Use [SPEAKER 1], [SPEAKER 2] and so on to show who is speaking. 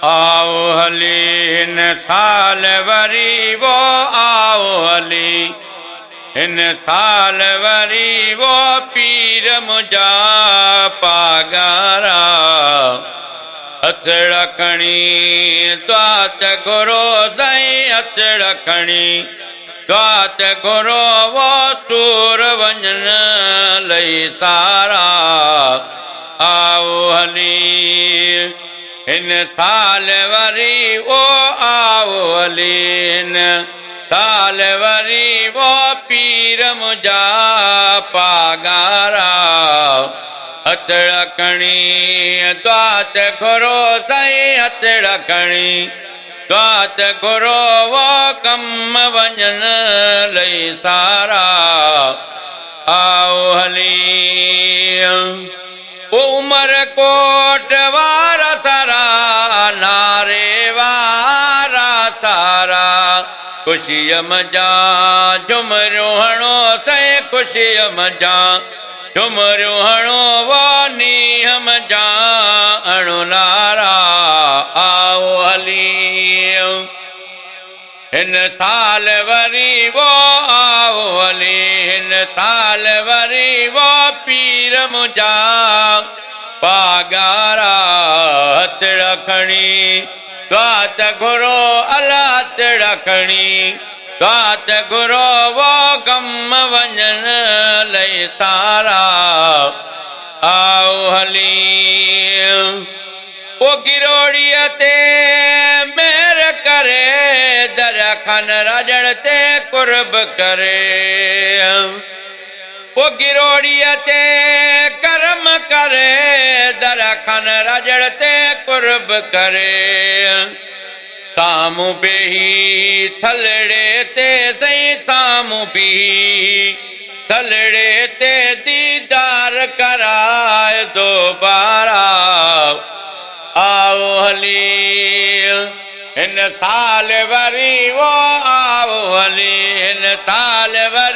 [SPEAKER 1] आओ हली हिन साल वरी वो आओ हली हिन साल वरी वो पीर मुझा पागारा हथ रखणी द्वात गुरो साईं हथ रखणी द्वात गुरो वो सूर वंजन लई सारा आओ हली हिन साल वरी वो आओ हली हिन साल वरी वो पीर मुझा पागारा हथ रखणी द्वात घुरो साईं हथ रखणी द्वात घुरो वो कम वंजन लई सारा आओ हली उमर कोट वारा सारा नारे वारा सारा खुशिय मजा झुमरियूं हणो से खुशिय मजा झुमरियूं हणो वो नीह मजा अणु नारा आओ हली हिन साल वरी वो आओ हली हिन साल वरी वो पीर मुझा पागारा हथ रखणी द्वात घुरो अला हथ रखणी द्वात घुरो वो गम वंजन लई सारा आओ हली वो गिरोड़ीअ ते मेर करे दर खन राजण ते कुर्ब करे वो गिरोड़ीअ ते कर्म करे दर खन राजण ते कुर्ब करे सामू बेही थलड़े ते सही सामू बेही थलड़े ते दीदार कराए दोबारा आओ हली हिन साल वरी वो आओ हली हिन साल वरी